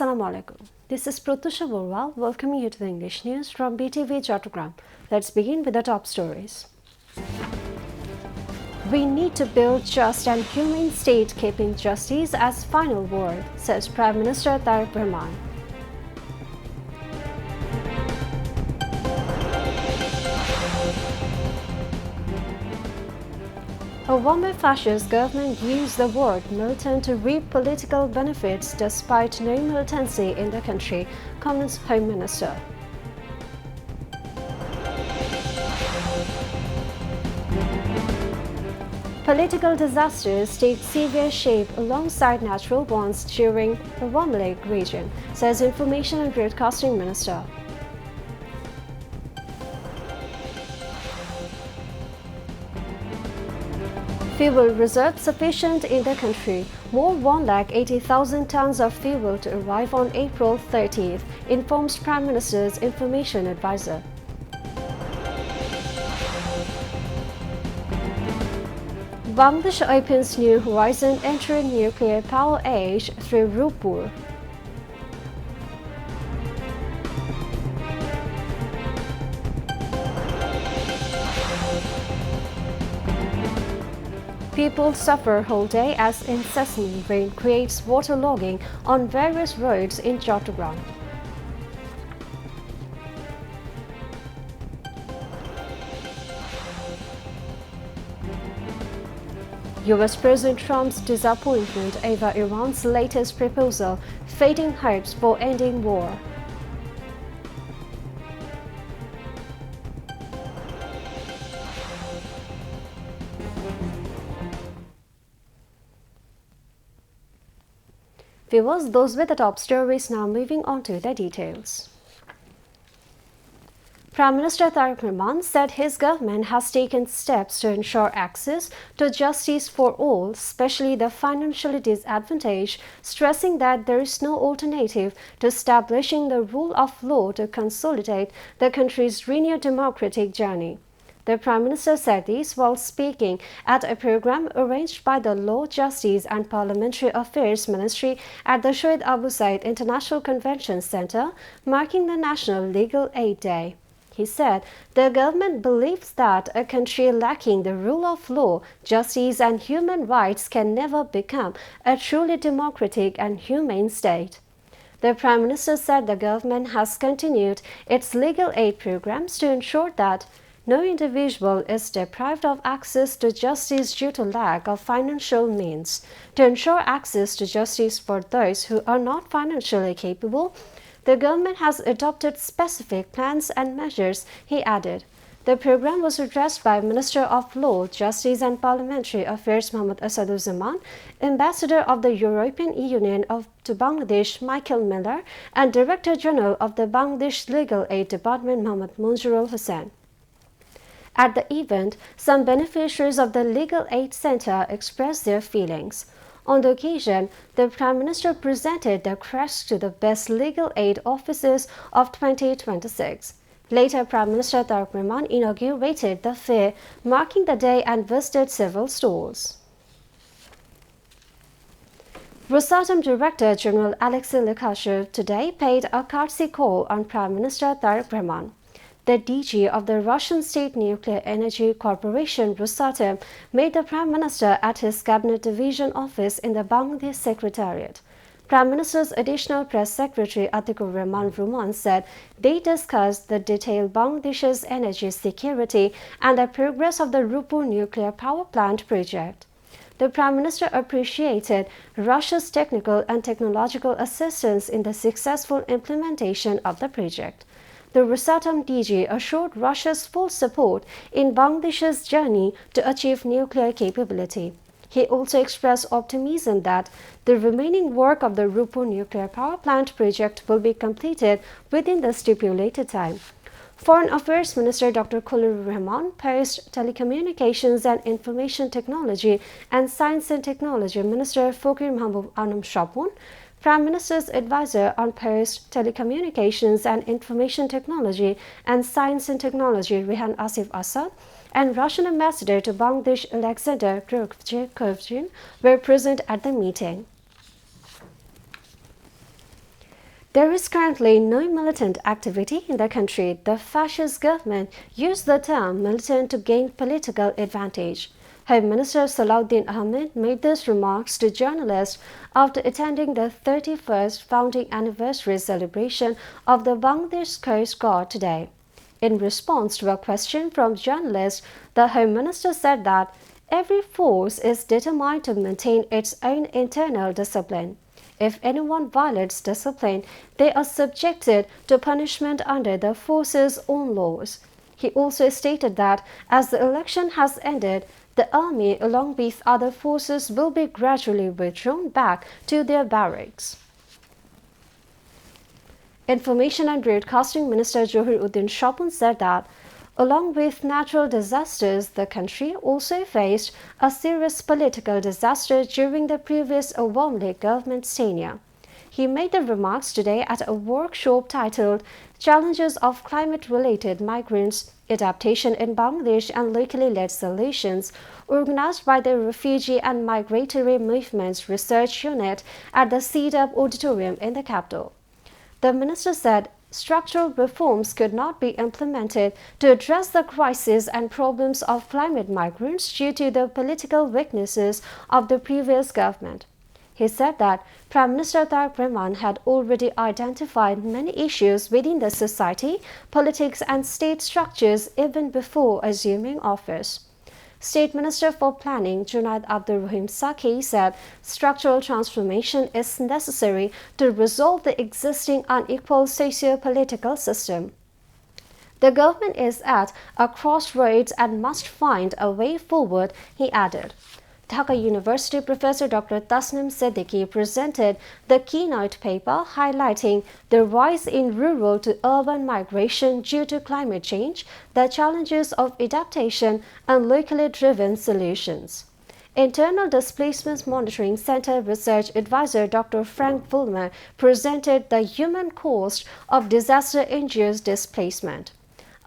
Assalamu alaikum. This is Pratusha Borwal welcoming you to the English news from Btv Chattogram. Let's begin with the top stories. We need to build just and humane state keeping justice as final word, says Prime Minister Tariq Rahman. A Wamir fascist government used the word militant to reap political benefits despite no militancy in the country, comments Home Minister. Political disasters take severe shape alongside natural ones during the Wamir region, says Information and Broadcasting Minister. Fuel reserves sufficient in the country. More 180,000 tons of fuel to arrive on April 30th, informs Prime Minister's Information Advisor. Bangladesh opens new horizon entering nuclear power age through Raater. People suffer whole day as incessant rain creates waterlogging on various roads in Chattogram. US President Trump's disappointment over Iran's latest proposal, fading hopes for ending war. Viewers, those were the top stories. Now moving on to the details. Prime Minister Tariq Rahman said his government has taken steps to ensure access to justice for all, especially the financially disadvantaged, stressing that there is no alternative to establishing the rule of law to consolidate the country's renewed democratic journey. The Prime Minister said this while speaking at a program arranged by the Law, Justice and Parliamentary Affairs Ministry at the Shoaib Abu Said International Convention Centre, marking the National Legal Aid Day. He said the government believes that a country lacking the rule of law, justice and human rights can never become a truly democratic and humane state. The Prime Minister said the government has continued its legal aid programs to ensure that no individual is deprived of access to justice due to lack of financial means. To ensure access to justice for those who are not financially capable, the government has adopted specific plans and measures, he added. The program was addressed by Minister of Law, Justice and Parliamentary Affairs Mohammad Asaduzzaman, Ambassador of the European Union to Bangladesh Michael Miller, and Director General of the Bangladesh Legal Aid Department Mohammad Munjirul Hussain. At the event, some beneficiaries of the Legal Aid Center expressed their feelings. On the occasion, the Prime Minister presented the crest to the Best Legal Aid Officers of 2026. Later, Prime Minister Tariq Rahman inaugurated the fair, marking the day, and visited several stalls. Raater Director General Alexei Lukashev today paid a courtesy call on Prime Minister Tariq Rahman. The DG of the Russian State Nuclear Energy Corporation, Raater, met the Prime Minister at his Cabinet Division office in the Bangladesh Secretariat. Prime Minister's Additional Press Secretary Atikur Rahman Ruman said they discussed the detailed Bangladesh's energy security and the progress of the Raater nuclear power plant project. The Prime Minister appreciated Russia's technical and technological assistance in the successful implementation of the project. The Raater DG assured Russia's full support in Bangladesh's journey to achieve nuclear capability. He also expressed optimism that the remaining work of the Raater nuclear power plant project will be completed within the stipulated time. Foreign Affairs Minister Dr. Khalil Rahman, Post, Telecommunications and Information Technology and Science and Technology Minister Fakir Mahbub Anam Shapun, Prime Minister's Advisor on Post, Telecommunications and Information Technology and Science and Technology Rehan Asif Assad, and Russian Ambassador to Bangladesh Alexander Kurkvchin were present at the meeting. There is currently no militant activity in the country. The fascist government used the term militant to gain political advantage. Home Minister Salahuddin Ahmed made these remarks to journalists after attending the 31st founding anniversary celebration of the Bangladesh Coast Guard today. In response to a question from journalists, the Home Minister said that every force is determined to maintain its own internal discipline. If anyone violates discipline, they are subjected to punishment under the force's own laws. He also stated that as the election has ended, the army, along with other forces, will be gradually withdrawn back to their barracks. Information and Broadcasting Minister Johiruddin Shapun said that along with natural disasters, the country also faced a serious political disaster during the previous Awami League government's tenure. He made the remarks today at a workshop titled Challenges of Climate-Related Migrants, Adaptation in Bangladesh and Locally Led Solutions, organized by the Refugee and Migratory Movements Research Unit at the CDUP Auditorium in the capital. The minister said structural reforms could not be implemented to address the crisis and problems of climate migrants due to the political weaknesses of the previous government. He said that Prime Minister Tareq Rahman had already identified many issues within the society, politics and state structures even before assuming office. State Minister for Planning Junaid Abdul Rahim Saki said structural transformation is necessary to resolve the existing unequal socio-political system. The government is at a crossroads and must find a way forward, he added. Dhaka University Professor Dr. Tasnim Siddiqui presented the keynote paper highlighting the rise in rural to urban migration due to climate change, the challenges of adaptation, and locally driven solutions. Internal Displacement Monitoring Center Research Advisor Dr. Frank Fulmer presented the human cost of disaster-induced displacement.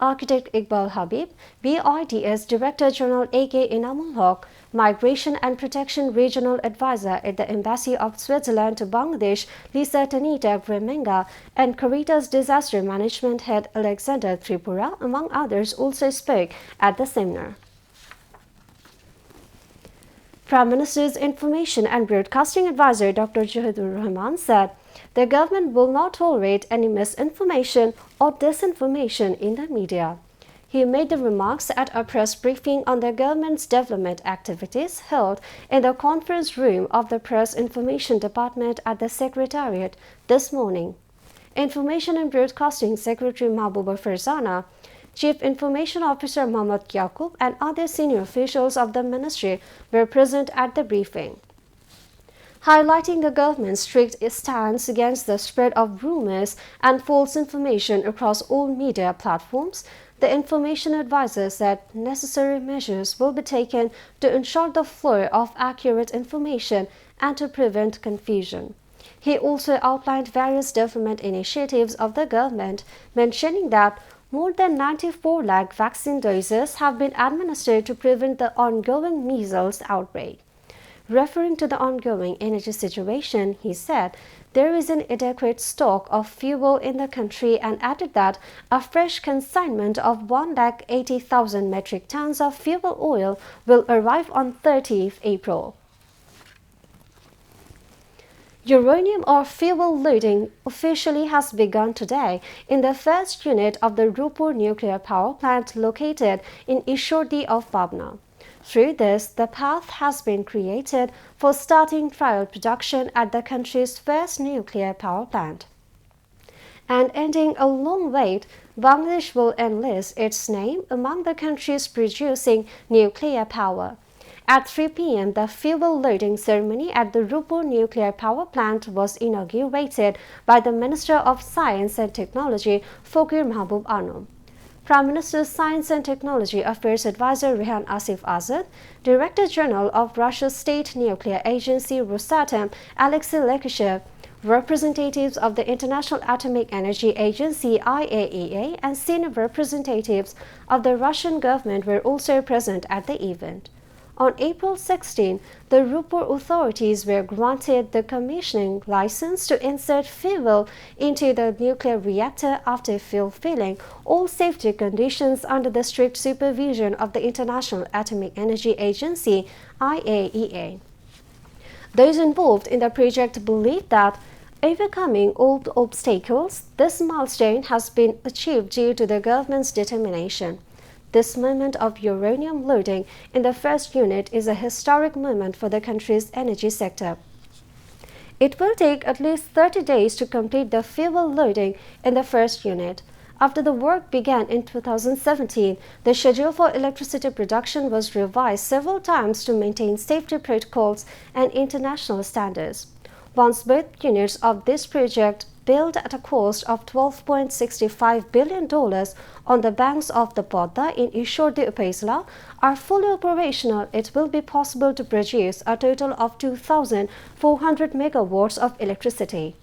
Architect Iqbal Habib, BIDS Director General A.K. Inamul Haq, Migration and Protection Regional Advisor at the Embassy of Switzerland to Bangladesh, Lisa Tanita Gremenga, and Caritas Disaster Management Head Alexander Tripura, among others, also spoke at the seminar. Prime Minister's Information and Broadcasting Advisor Dr. Jahidur Rahman said, the government will not tolerate any misinformation or disinformation in the media. He made the remarks at a press briefing on the government's development activities held in the conference room of the Press Information Department at the Secretariat this morning. Information and Broadcasting Secretary Mahbooba Farzana, Chief Information Officer Mohammad Yaqub, and other senior officials of the ministry were present at the briefing. Highlighting the government's strict stance against the spread of rumors and false information across all media platforms, the information advisor said necessary measures will be taken to ensure the flow of accurate information and to prevent confusion. He also outlined various development initiatives of the government, mentioning that more than 94 lakh vaccine doses have been administered to prevent the ongoing measles outbreak. Referring to the ongoing energy situation, he said there is an adequate stock of fuel in the country and added that a fresh consignment of 180,000 metric tons of fuel oil will arrive on 30th April. Uranium or fuel loading officially has begun today in the first unit of the Raater nuclear power plant located in Ishordi of Pabna. Through this, the path has been created for starting trial production at the country's first nuclear power plant. And ending a long wait, Bangladesh will enlist its name among the countries producing nuclear power. At 3 p.m., the fuel loading ceremony at the Raater nuclear power plant was inaugurated by the Minister of Science and Technology, Fakir Mahbub Anum. Prime Minister's Science and Technology Affairs Advisor Rehan Asif Azad, Director General of Russia's State Nuclear Agency Rosatom Alexei Lekashev, representatives of the International Atomic Energy Agency IAEA, and senior representatives of the Russian government were also present at the event. On April 16, the Raater authorities were granted the commissioning license to insert fuel into the nuclear reactor after fulfilling all safety conditions under the strict supervision of the International Atomic Energy Agency (IAEA). Those involved in the project believe that, overcoming all obstacles, this milestone has been achieved due to the government's determination. This moment of uranium loading in the first unit is a historic moment for the country's energy sector. It will take at least 30 days to complete the fuel loading in the first unit. After the work began in 2017, the schedule for electricity production was revised several times to maintain safety protocols and international standards. Once both units of this project, built at a cost of $12.65 billion on the banks of the Podda in Ishordi Upazila, are fully operational, it will be possible to produce a total of 2,400 megawatts of electricity.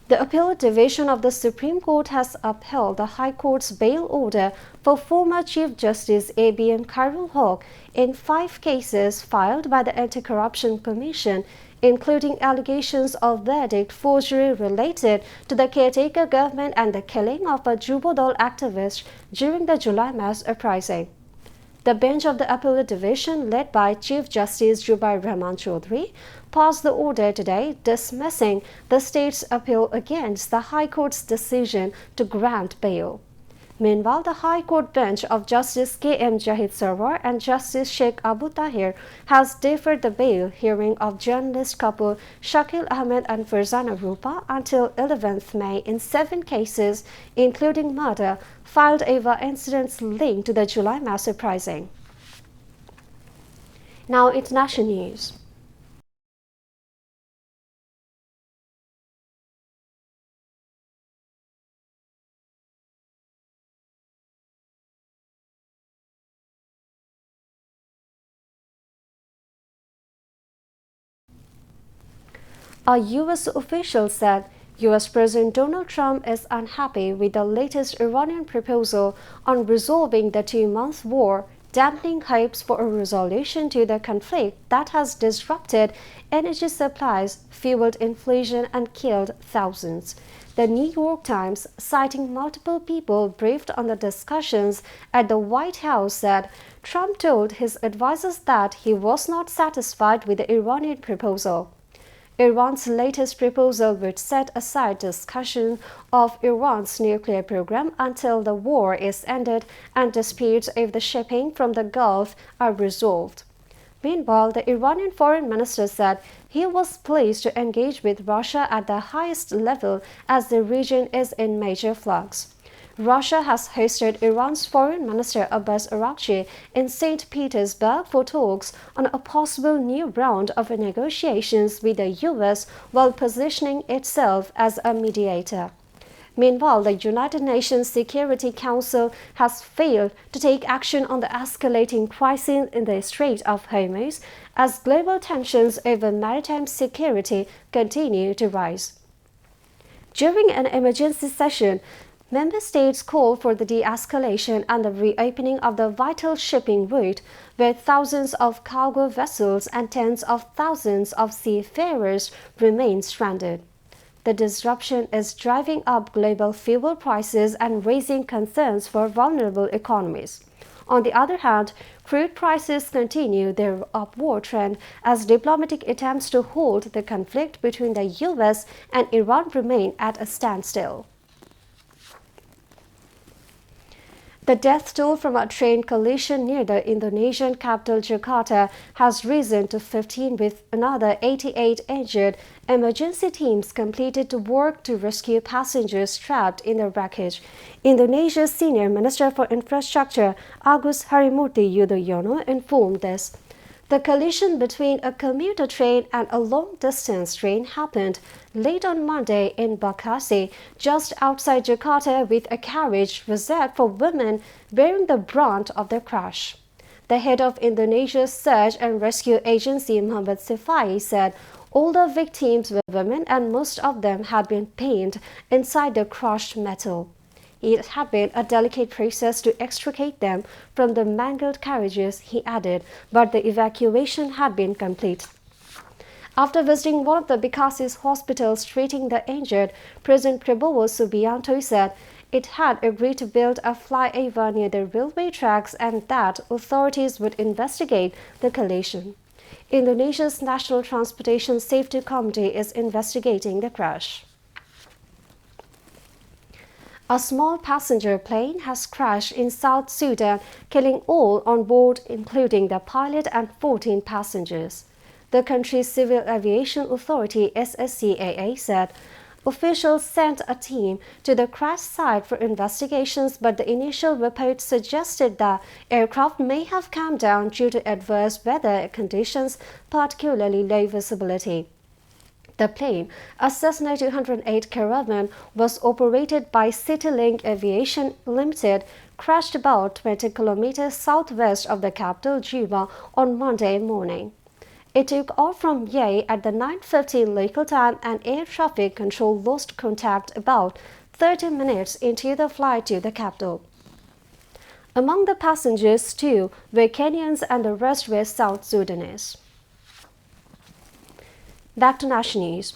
The Appellate Division of the Supreme Court has upheld the High Court's bail order for former Chief Justice ABM Khairul Haque in 5 cases filed by the Anti-Corruption Commission, including allegations of verdict forgery related to the caretaker government and the killing of a Jubodol activist during the July mass uprising. The bench of the Appellate Division, led by Chief Justice Jubair Rahman Chaudhry, passed the order today, dismissing the state's appeal against the High Court's decision to grant bail. Meanwhile, the High Court bench of Justice K.M. Jahid Sarwar and Justice Sheikh Abu Tahir has deferred the bail hearing of journalist couple Shakil Ahmed and Farzana Rupa until 11th May in 7 cases, including murder, filed over incidents linked to the July mass uprising. Now, international news. A U.S. official said U.S. President Donald Trump is unhappy with the latest Iranian proposal on resolving the 2-month war, dampening hopes for a resolution to the conflict that has disrupted energy supplies, fueled inflation, and killed thousands. The New York Times, citing multiple people briefed on the discussions at the White House, said Trump told his advisers that he was not satisfied with the Iranian proposal. Iran's latest proposal would set aside discussion of Iran's nuclear program until the war is ended and disputes over the shipping from the Gulf are resolved. Meanwhile, the Iranian foreign minister said he was pleased to engage with Russia at the highest level as the region is in major flux. Russia has hosted Iran's foreign minister Abbas Araghchi in St. Petersburg for talks on a possible new round of negotiations with the U.S. while positioning itself as a mediator. Meanwhile, the United Nations Security Council has failed to take action on the escalating crisis in the Strait of Hormuz as global tensions over maritime security continue to rise. During an emergency session, Member States called for the de-escalation and the reopening of the vital shipping route, where thousands of cargo vessels and tens of thousands of seafarers remain stranded. The disruption is driving up global fuel prices and raising concerns for vulnerable economies. On the other hand, crude prices continue their upward trend as diplomatic attempts to hold the conflict between the U.S. and Iran remain at a standstill. The death toll from a train collision near the Indonesian capital Jakarta has risen to 15, with another 88 injured. Emergency teams completed work to rescue passengers trapped in the wreckage. Indonesia's Senior Minister for Infrastructure, Agus Harimurti Yudhoyono, informed this. The collision between a commuter train and a long-distance train happened late on Monday in Bekasi, just outside Jakarta, with a carriage reserved for women bearing the brunt of the crash. The head of Indonesia's Search and Rescue Agency, Muhammad Sifai, said all the victims were women and most of them had been pinned inside the crushed metal. It had been a delicate process to extricate them from the mangled carriages, he added, but the evacuation had been complete. After visiting one of the Bikasi's hospitals treating the injured, President Prabowo Subianto said it had agreed to build a flyover near the railway tracks and that authorities would investigate the collision. Indonesia's National Transportation Safety Committee is investigating the crash. A small passenger plane has crashed in South Sudan, killing all on board, including the pilot and 14 passengers. The country's Civil Aviation Authority (SSCAA) said officials sent a team to the crash site for investigations, but the initial report suggested the aircraft may have come down due to adverse weather conditions, particularly low visibility. The plane, a Cessna 208 Caravan, was operated by CityLink Aviation Limited, crashed about 20 kilometers southwest of the capital, Juba, on Monday morning. It took off from Yei at the 9:15 local time and air traffic control lost contact about 30 minutes into the flight to the capital. Among the passengers, 2 were Kenyans and the rest were South Sudanese. Back to national news.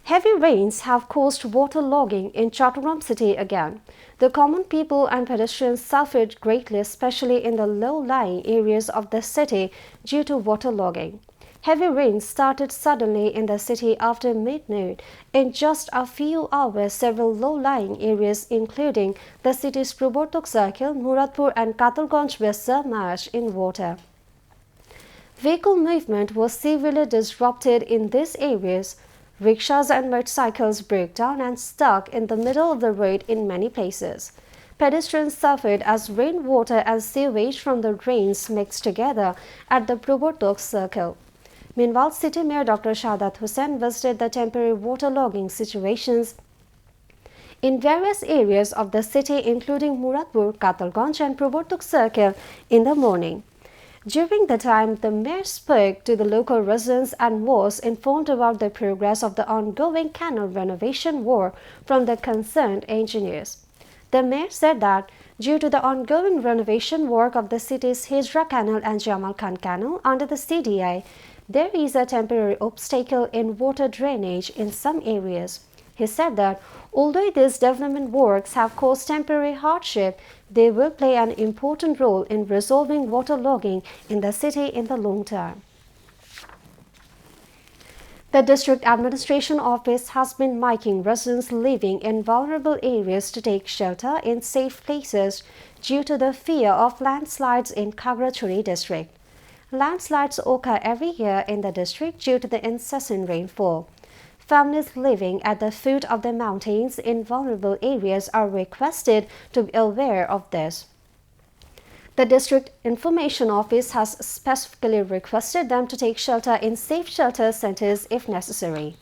Heavy rains have caused waterlogging in Chattogram city again. The common people and pedestrians suffered greatly, especially in the low-lying areas of the city due to waterlogging. Heavy rains started suddenly in the city after midnight. In just a few hours, several low-lying areas, including the city's Probortok Circle, Muradpur and Katalganj, were submerged in water. Vehicle movement was severely disrupted in these areas. Rickshaws and motorcycles broke down and stuck in the middle of the road in many places. Pedestrians suffered as rainwater and sewage from the rains mixed together at the Probortok Circle. Meanwhile, City Mayor Dr. Shahadat Hussain visited the temporary waterlogging situations in various areas of the city, including Muradpur, Katalganj and Probortok Circle in the morning. During the time, the mayor spoke to the local residents and was informed about the progress of the ongoing canal renovation work from the concerned engineers. The mayor said that due to the ongoing renovation work of the city's Hijra Canal and Jamal Khan Canal under the CDI, there is a temporary obstacle in water drainage in some areas. He said that although these development works have caused temporary hardship, they will play an important role in resolving waterlogging in the city in the long term. The District Administration Office has been miking residents living in vulnerable areas to take shelter in safe places due to the fear of landslides in Khagrachuri district. Landslides occur every year in the district due to the incessant rainfall. Families living at the foot of the mountains in vulnerable areas are requested to be aware of this. The District Information Office has specifically requested them to take shelter in safe shelter centers if necessary.